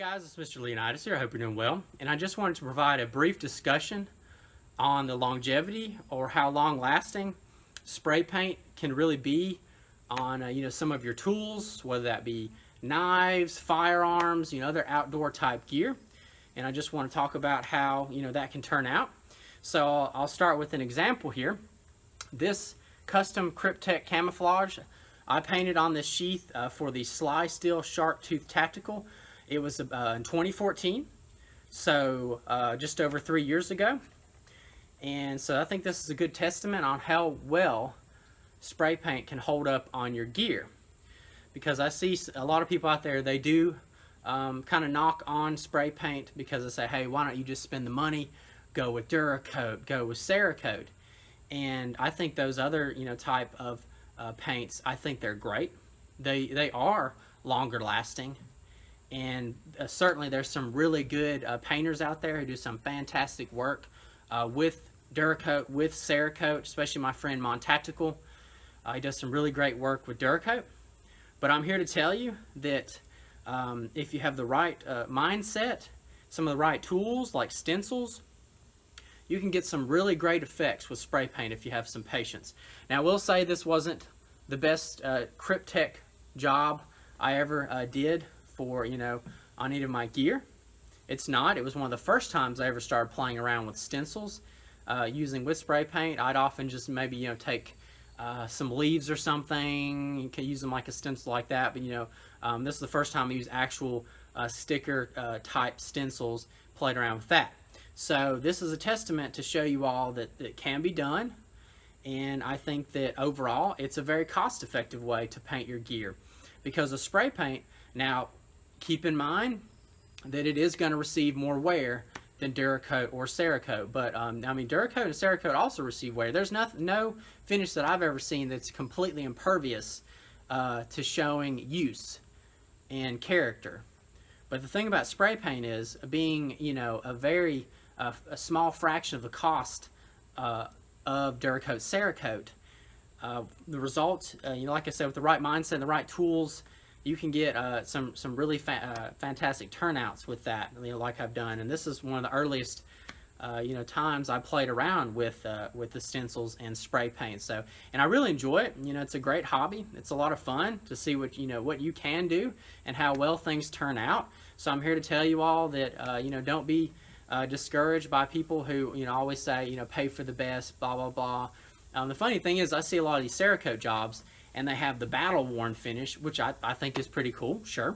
guys, it's Mr. Leonidas here. I hope you're doing well. And I just wanted to provide a brief discussion on the longevity or how long lasting spray paint can really be on some of your tools, whether that be knives, firearms, other outdoor type gear. And I just want to talk about how that can turn out. So I'll start with an example here. This custom Cryptek camouflage I painted on this sheath for the Sly Steel Sharp Tooth Tactical. It was in 2014, so just over 3 years ago. And so I think this is a good testament on how well spray paint can hold up on your gear. Because I see a lot of people out there, they do kind of knock on spray paint because they say, hey, why don't you just spend the money, go with Duracoat, go with Cerakote. And I think those other type of paints, I think they're great. They are longer lasting, and certainly there's some really good painters out there who do some fantastic work with Duracoat, with Cerakote, especially my friend Montactical. He does some really great work with Duracoat. But I'm here to tell you that if you have the right mindset, some of the right tools like stencils, you can get some really great effects with spray paint if you have some patience. Now, I will say this wasn't the best Cryptek job I ever did for, on any of my gear. It's not. It was one of the first times I ever started playing around with stencils using with spray paint. I'd often just maybe, take some leaves or something. You can use them like a stencil like that, but, this is the first time I used actual sticker type stencils, played around with that. So this is a testament to show you all that it can be done, and I think that overall it's a very cost-effective way to paint your gear. Because of spray paint, now keep in mind that it is going to receive more wear than Duracoat or Cerakote, but Duracoat and Cerakote also receive wear. There's no finish that I've ever seen that's completely impervious to showing use and character. But the thing about spray paint is being a small fraction of the cost of Duracoat, Cerakote. The results, like I said, with the right mindset and the right tools, you can get some really fantastic turnouts with that, like I've done. And this is one of the earliest times I played around with the stencils and spray paint. So, and I really enjoy it. It's a great hobby. It's a lot of fun to see what you can do and how well things turn out. So I'm here to tell you all that don't be discouraged by people who always say pay for the best, blah blah blah. The funny thing is, I see a lot of these Cerakote jobs and they have the battle worn finish, which I think is pretty cool, sure.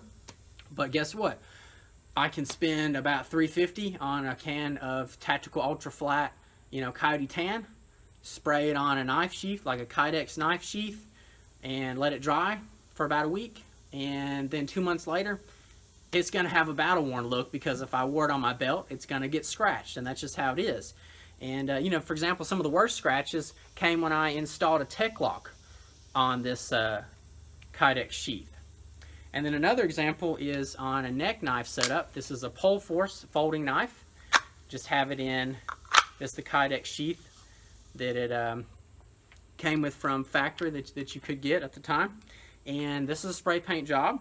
But guess what? I can spend about $3.50 on a can of Tactical Ultra Flat Coyote Tan, spray it on a knife sheath like a Kydex knife sheath, and let it dry for about a week, and then 2 months later it's going to have a battle worn look, because if I wore it on my belt, it's going to get scratched, and that's just how it is. And for example, some of the worst scratches came when I installed a tech lock on this Kydex sheath. And then another example is on a neck knife setup. This is a Pole Force folding knife. Just have it in this the Kydex sheath that it came with from factory that you could get at the time. And this is a spray paint job.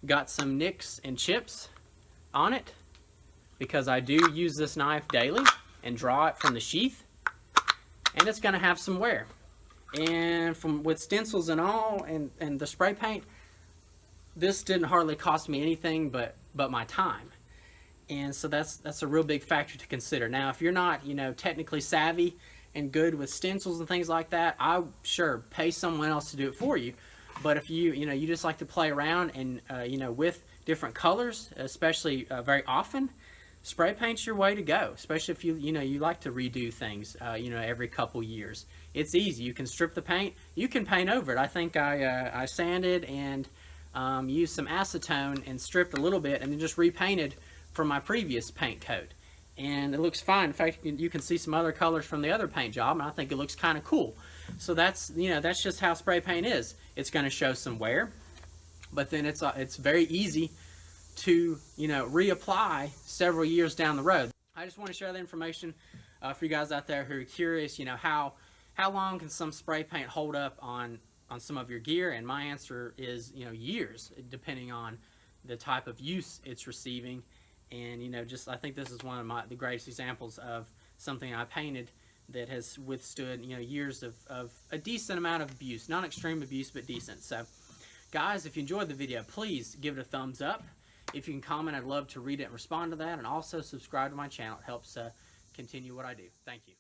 Got some nicks and chips on it because I do use this knife daily and draw it from the sheath, and it's going to have some wear. And with stencils and all and the spray paint, this didn't hardly cost me anything but my time. And so that's a real big factor to consider. Now, if you're not technically savvy and good with stencils and things like that, I sure pay someone else to do it for you. But if you just like to play around and with different colors, especially very often, spray paint's your way to go. Especially if you like to redo things every couple years. It's easy. You can strip the paint. You can paint over it. I think I sanded and used some acetone and stripped a little bit, and then just repainted from my previous paint coat, and it looks fine. In fact, you can see some other colors from the other paint job, and I think it looks kind of cool. So that's just how spray paint is. It's going to show some wear, but then it's very easy to reapply several years down the road. I just want to share the information for you guys out there who are curious. How long can some spray paint hold up on some of your gear? And my answer is years, depending on the type of use it's receiving. And, you know, just I think this is one of the greatest examples of something I painted that has withstood, you know, years of a decent amount of abuse. Not extreme abuse, but decent. So, guys, if you enjoyed the video, please give it a thumbs up. If you can comment, I'd love to read it and respond to that. And also subscribe to my channel. It helps continue what I do. Thank you.